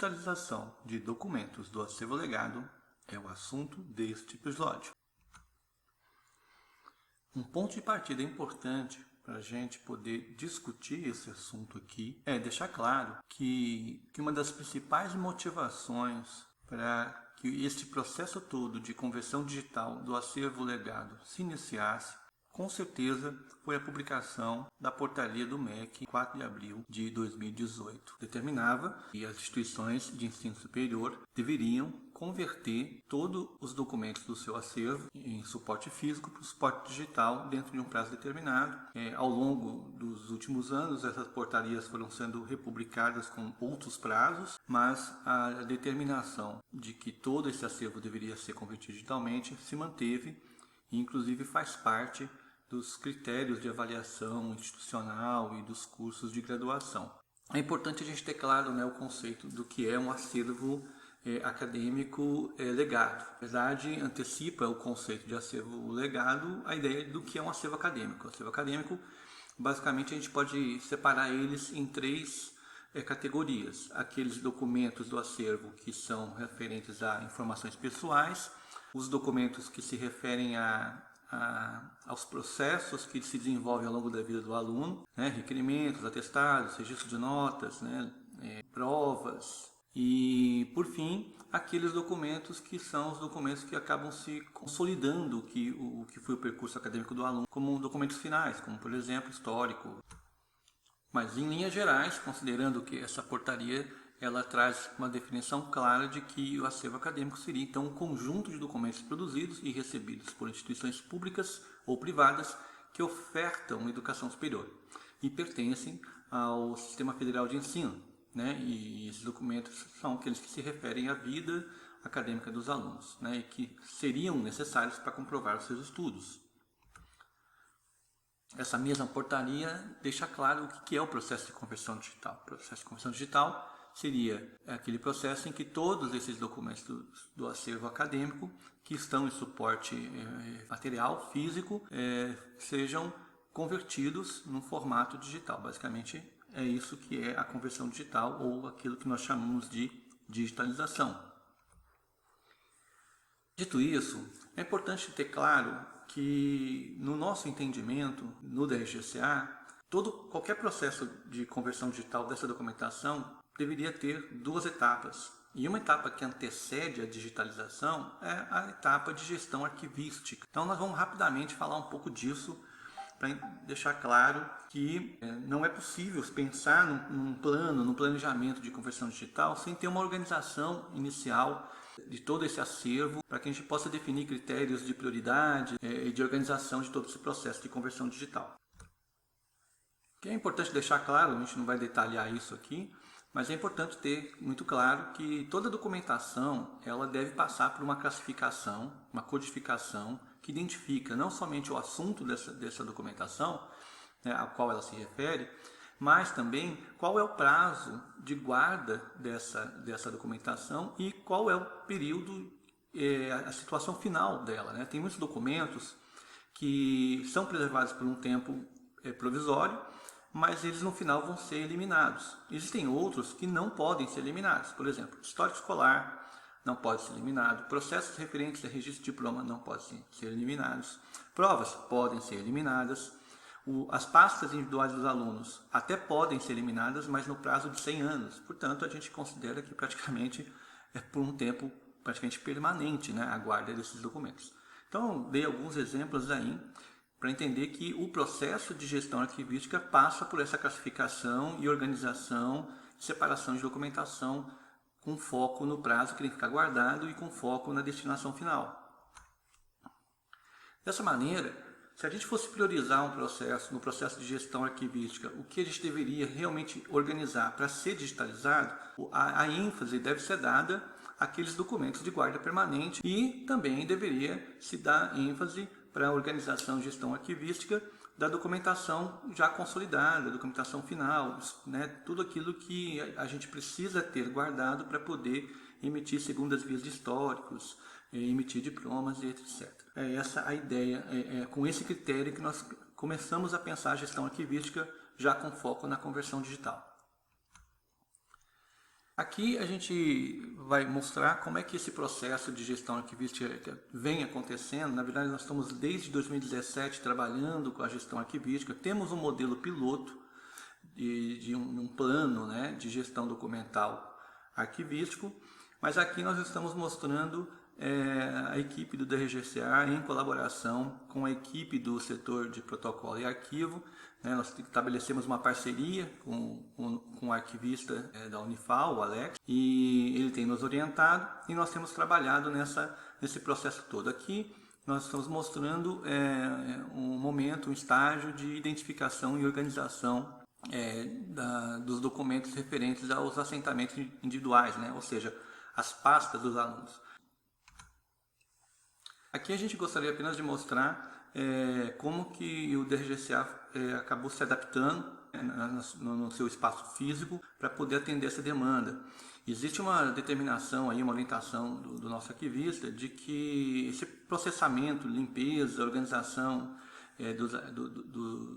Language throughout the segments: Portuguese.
digitalização de documentos do acervo legado é o assunto deste episódio. Um ponto de partida importante para a gente poder discutir esse assunto aqui é deixar claro que uma das principais motivações para que este processo todo de conversão digital do acervo legado se iniciasse, com certeza foi a publicação da portaria do MEC, 4 de abril de 2018. Determinava que as instituições de ensino superior deveriam converter todos os documentos do seu acervo em suporte físico para o suporte digital dentro de um prazo determinado. Ao longo dos últimos anos, essas portarias foram sendo republicadas com outros prazos, mas a determinação de que todo esse acervo deveria ser convertido digitalmente se manteve e inclusive faz parte dos critérios de avaliação institucional e dos cursos de graduação. É importante a gente ter claro, o conceito do que é um acervo acadêmico legado. Na verdade, antecipa o conceito de acervo legado a ideia do que é um acervo acadêmico. O acervo acadêmico, basicamente, a gente pode separar eles em três categorias. Aqueles documentos do acervo que são referentes a informações pessoais, os documentos que se referem aos processos que se desenvolvem ao longo da vida do aluno, requerimentos, atestados, registro de notas, provas e, por fim, aqueles documentos que são os documentos que acabam se consolidando o que foi o percurso acadêmico do aluno como documentos finais, como, por exemplo, histórico. Mas, em linhas gerais, considerando que essa portaria ela traz uma definição clara de que o acervo acadêmico seria, então, um conjunto de documentos produzidos e recebidos por instituições públicas ou privadas que ofertam educação superior e pertencem ao Sistema Federal de Ensino. E esses documentos são aqueles que se referem à vida acadêmica dos alunos, e que seriam necessários para comprovar os seus estudos. Essa mesma portaria deixa claro o que é o processo de conversão digital. O processo de conversão digital seria aquele processo em que todos esses documentos do acervo acadêmico que estão em suporte material, físico, sejam convertidos num formato digital. Basicamente, é isso que é a conversão digital ou aquilo que nós chamamos de digitalização. Dito isso, é importante ter claro que, no nosso entendimento, no DRGCA, qualquer processo de conversão digital dessa documentação deveria ter duas etapas. E uma etapa que antecede a digitalização é a etapa de gestão arquivística. Então nós vamos rapidamente falar um pouco disso para deixar claro que não é possível pensar num planejamento de conversão digital sem ter uma organização inicial de todo esse acervo para que a gente possa definir critérios de prioridade e de organização de todo esse processo de conversão digital. O que é importante deixar claro, a gente não vai detalhar isso aqui, mas é importante ter muito claro que toda documentação ela deve passar por uma classificação, uma codificação que identifica não somente o assunto dessa documentação, a qual ela se refere, mas também qual é o prazo de guarda dessa documentação e qual é o período, a situação final dela. Tem muitos documentos que são preservados por um tempo provisório, mas eles no final vão ser eliminados. Existem outros que não podem ser eliminados. Por exemplo, histórico escolar não pode ser eliminado, processos referentes a registro de diploma não podem ser eliminados, provas podem ser eliminadas, as pastas individuais dos alunos até podem ser eliminadas, mas no prazo de 100 anos. Portanto, a gente considera que praticamente é por um tempo praticamente permanente a guarda desses documentos. Então, dei alguns exemplos aí para entender que o processo de gestão arquivística passa por essa classificação e organização, separação de documentação com foco no prazo que tem que ficar guardado e com foco na destinação final. Dessa maneira, se a gente fosse priorizar no processo de gestão arquivística, o que a gente deveria realmente organizar para ser digitalizado, a ênfase deve ser dada àqueles documentos de guarda permanente e também deveria se dar ênfase para a organização e gestão arquivística da documentação já consolidada, documentação final, tudo aquilo que a gente precisa ter guardado para poder emitir segundas vias de históricos, emitir diplomas e etc. É essa a ideia, com esse critério que nós começamos a pensar a gestão arquivística já com foco na conversão digital. Aqui a gente vai mostrar como é que esse processo de gestão arquivística vem acontecendo. Na verdade, nós estamos desde 2017 trabalhando com a gestão arquivística. Temos um modelo piloto de um plano, né, de gestão documental arquivístico, mas aqui nós estamos mostrando a equipe do DRGCA em colaboração com a equipe do setor de protocolo e arquivo. Nós estabelecemos uma parceria com o arquivista da Unifal, o Alex, e ele tem nos orientado e nós temos trabalhado nesse processo todo. Aqui nós estamos mostrando um momento, um estágio de identificação e organização dos documentos referentes aos assentamentos individuais, né? Ou seja, as pastas dos alunos. Aqui a gente gostaria apenas de mostrar como que o DRGCA acabou se adaptando no seu espaço físico para poder atender essa demanda. Existe uma determinação, aí, uma orientação do nosso arquivista de que esse processamento, limpeza, organização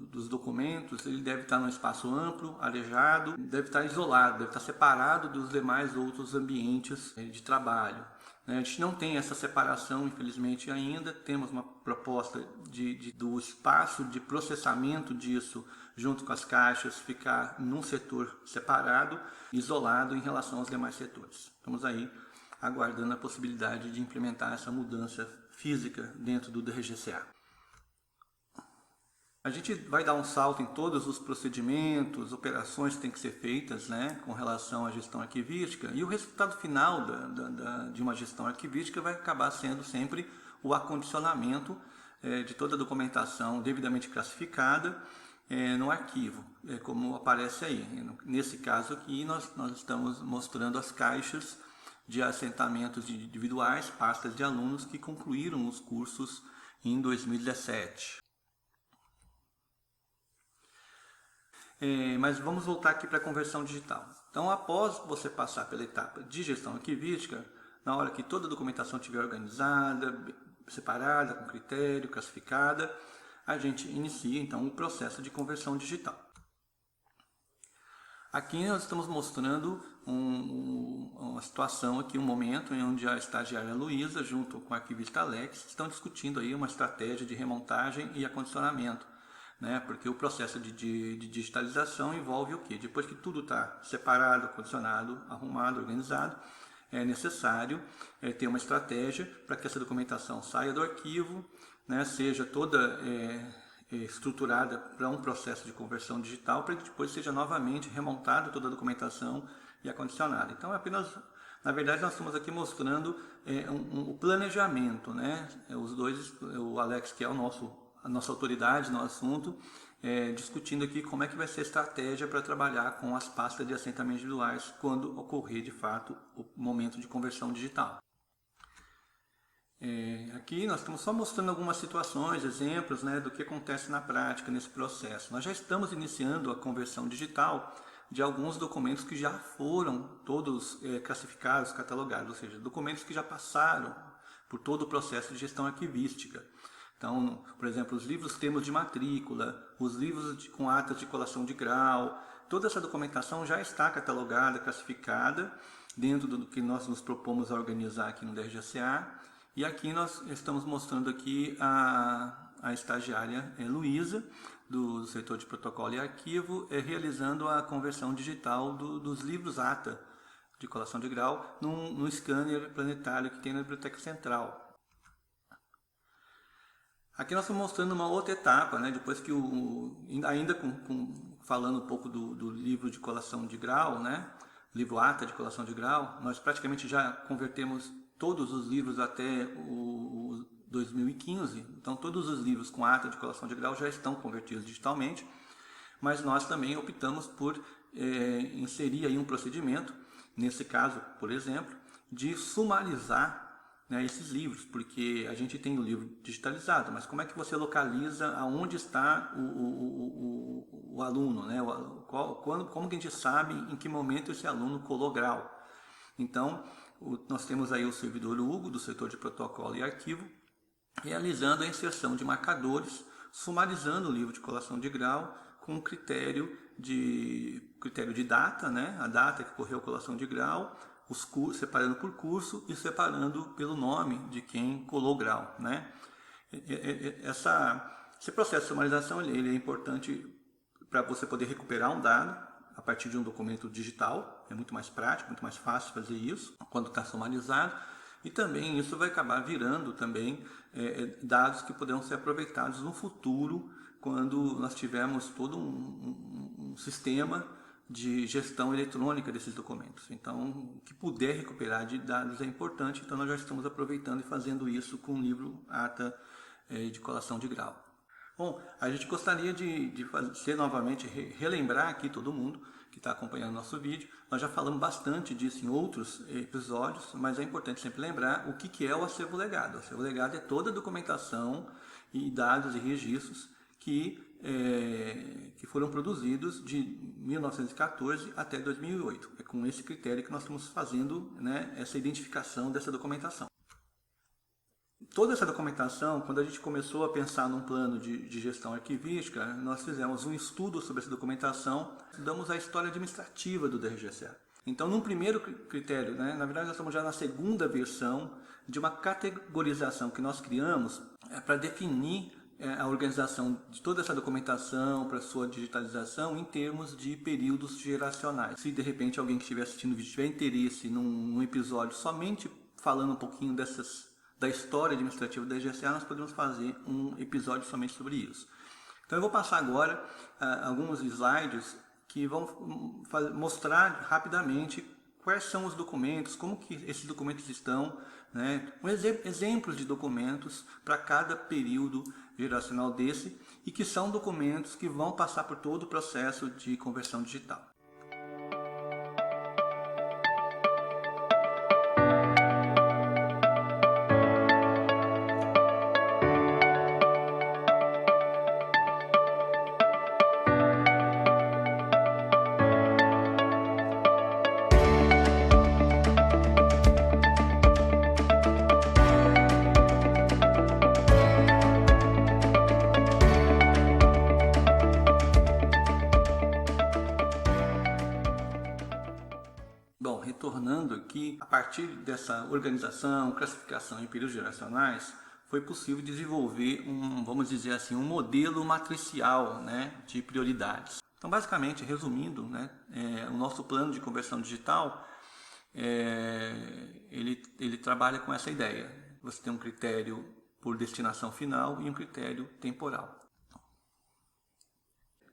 dos documentos, ele deve estar num espaço amplo, arejado, deve estar isolado, deve estar separado dos demais outros ambientes de trabalho. A gente não tem essa separação, infelizmente, ainda. Temos uma proposta do espaço de processamento disso, junto com as caixas, ficar num setor separado, isolado em relação aos demais setores. Estamos aí aguardando a possibilidade de implementar essa mudança física dentro do DRGCA. A gente vai dar um salto em todos os procedimentos, operações que têm que ser feitas, né, com relação à gestão arquivística, e o resultado final de uma gestão arquivística vai acabar sendo sempre o acondicionamento de toda a documentação devidamente classificada no arquivo, como aparece aí. Nesse caso aqui, nós estamos mostrando as caixas de assentamentos individuais, pastas de alunos que concluíram os cursos em 2017. Mas vamos voltar aqui para a conversão digital. Então, após você passar pela etapa de gestão arquivística, na hora que toda a documentação estiver organizada, separada, com critério, classificada, a gente inicia então o processo de conversão digital. Aqui nós estamos mostrando uma situação aqui, um momento em onde a estagiária Luísa, junto com o arquivista Alex, estão discutindo aí uma estratégia de remontagem e acondicionamento. Porque o processo de digitalização envolve o quê? Depois que tudo está separado, condicionado, arrumado, organizado, é necessário ter uma estratégia para que essa documentação saia do arquivo, seja toda estruturada para um processo de conversão digital, para que depois seja novamente remontada toda a documentação e acondicionada. Então, na verdade, nós estamos aqui mostrando o planejamento, Os dois, o Alex, que é a nossa autoridade no assunto, discutindo aqui como é que vai ser a estratégia para trabalhar com as pastas de assentamentos individuais quando ocorrer, de fato, o momento de conversão digital. Aqui nós estamos só mostrando algumas situações, exemplos do que acontece na prática nesse processo. Nós já estamos iniciando a conversão digital de alguns documentos que já foram todos classificados, catalogados, ou seja, documentos que já passaram por todo o processo de gestão arquivística. Então, por exemplo, os livros termos de matrícula, os livros com atas de colação de grau, toda essa documentação já está catalogada, classificada, dentro do que nós nos propomos a organizar aqui no DRGCA. E aqui nós estamos mostrando aqui a estagiária Luísa, do setor de protocolo e arquivo, realizando a conversão digital dos livros ata de colação de grau no scanner planetário que tem na Biblioteca Central. Aqui nós estamos mostrando uma outra etapa, depois que ainda falando um pouco do livro de colação de grau, livro ata de colação de grau, nós praticamente já convertemos todos os livros até o 2015, então todos os livros com ata de colação de grau já estão convertidos digitalmente, mas nós também optamos por inserir aí um procedimento, nesse caso, por exemplo, de sumarizar esses livros, porque a gente tem o livro digitalizado, mas como é que você localiza aonde está o aluno, como que a gente sabe em que momento esse aluno colou grau? Então, nós temos aí o servidor Hugo, do setor de protocolo e arquivo, realizando a inserção de marcadores, sumarizando o livro de colação de grau com critério critério de data, né? A data que ocorreu a colação de grau, separando por curso e separando pelo nome de quem colou o grau, né? Esse processo de sumarização ele é importante para você poder recuperar um dado a partir de um documento digital. É muito mais prático, muito mais fácil fazer isso quando está sumarizado. E também isso vai acabar virando também dados que poderão ser aproveitados no futuro, quando nós tivermos todo um sistema de gestão eletrônica desses documentos. Então, o que puder recuperar de dados é importante, então nós já estamos aproveitando e fazendo isso com o livro Ata de Colação de Grau. Bom, a gente gostaria de fazer novamente, relembrar aqui todo mundo que está acompanhando o nosso vídeo. Nós já falamos bastante disso em outros episódios, mas é importante sempre lembrar o que é o acervo legado. O acervo legado é toda a documentação e dados e registros que foram produzidos de 1914 até 2008. É com esse critério que nós estamos fazendo, né, essa identificação dessa documentação. Toda essa documentação, quando a gente começou a pensar num plano de gestão arquivística, nós fizemos um estudo sobre essa documentação, estudamos a história administrativa do DRGSA. Então, num primeiro critério, né, na verdade nós estamos já na segunda versão de uma categorização que nós criamos para definir a organização de toda essa documentação para sua digitalização em termos de períodos geracionais. Se de repente alguém que estiver assistindo o vídeo tiver interesse num episódio somente falando um pouquinho da história administrativa da DGSA, nós podemos fazer um episódio somente sobre isso. Então eu vou passar agora alguns slides que vão mostrar rapidamente quais são os documentos, como que esses documentos estão, né? Exemplos de documentos para cada período geracional desse, e que são documentos que vão passar por todo o processo de conversão digital. Bom, retornando aqui, a partir dessa organização, classificação em períodos geracionais, foi possível desenvolver vamos dizer assim, um modelo matricial, né, de prioridades. Então, basicamente, resumindo, né, o nosso plano de conversão digital, ele trabalha com essa ideia. Você tem um critério por destinação final e um critério temporal.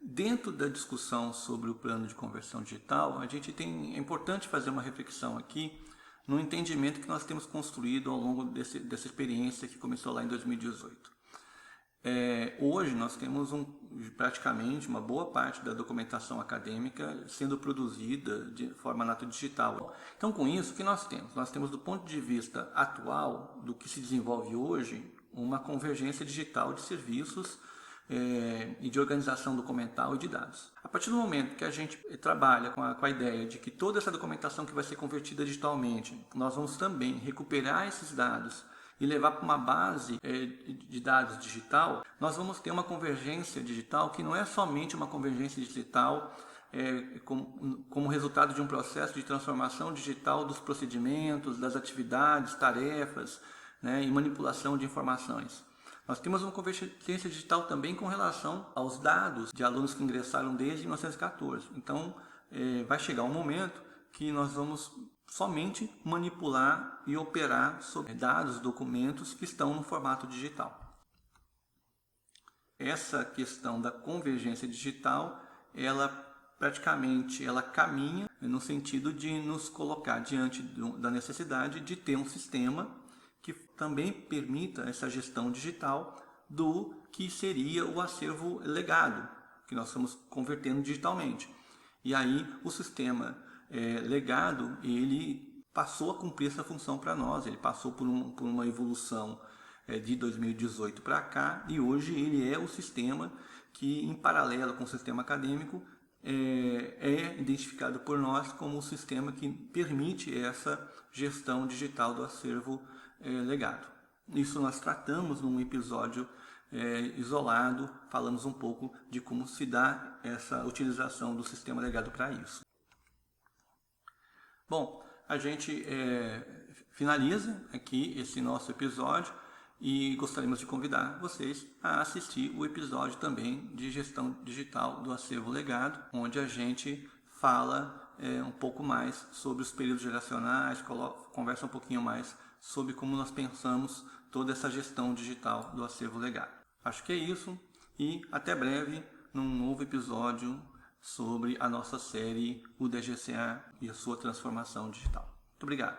Dentro da discussão sobre o plano de conversão digital, é importante fazer uma reflexão aqui no entendimento que nós temos construído ao longo dessa experiência que começou lá em 2018. Hoje nós temos praticamente uma boa parte da documentação acadêmica sendo produzida de formato digital. Então, com isso, o que nós temos? Nós temos, do ponto de vista atual, do que se desenvolve hoje, uma convergência digital de serviços e de organização documental e de dados. A partir do momento que a gente trabalha com a ideia de que toda essa documentação que vai ser convertida digitalmente, nós vamos também recuperar esses dados e levar para uma base de dados digital, nós vamos ter uma convergência digital que não é somente uma convergência digital como resultado de um processo de transformação digital dos procedimentos, das atividades, tarefas, né, e manipulação de informações. Nós temos uma convergência digital também com relação aos dados de alunos que ingressaram desde 1914. Então, vai chegar um momento que nós vamos somente manipular e operar sobre dados, documentos que estão no formato digital. Essa questão da convergência digital, ela caminha no sentido de nos colocar diante da necessidade de ter um sistema que também permita essa gestão digital do que seria o acervo legado, que nós estamos convertendo digitalmente. E aí o sistema legado, ele passou a cumprir essa função para nós, ele passou por uma evolução de 2018 para cá, e hoje ele é o sistema que, em paralelo com o sistema acadêmico, é identificado por nós como o sistema que permite essa gestão digital do acervo legado. Isso nós tratamos num episódio isolado, falamos um pouco de como se dá essa utilização do sistema legado para isso. Bom, a gente finaliza aqui esse nosso episódio e gostaríamos de convidar vocês a assistir o episódio também de gestão digital do acervo legado, onde a gente fala um pouco mais sobre os períodos geracionais, conversa um pouquinho mais sobre como nós pensamos toda essa gestão digital do acervo legado. Acho que é isso e até breve num novo episódio sobre a nossa série o DGCA e a sua transformação digital. Muito obrigado.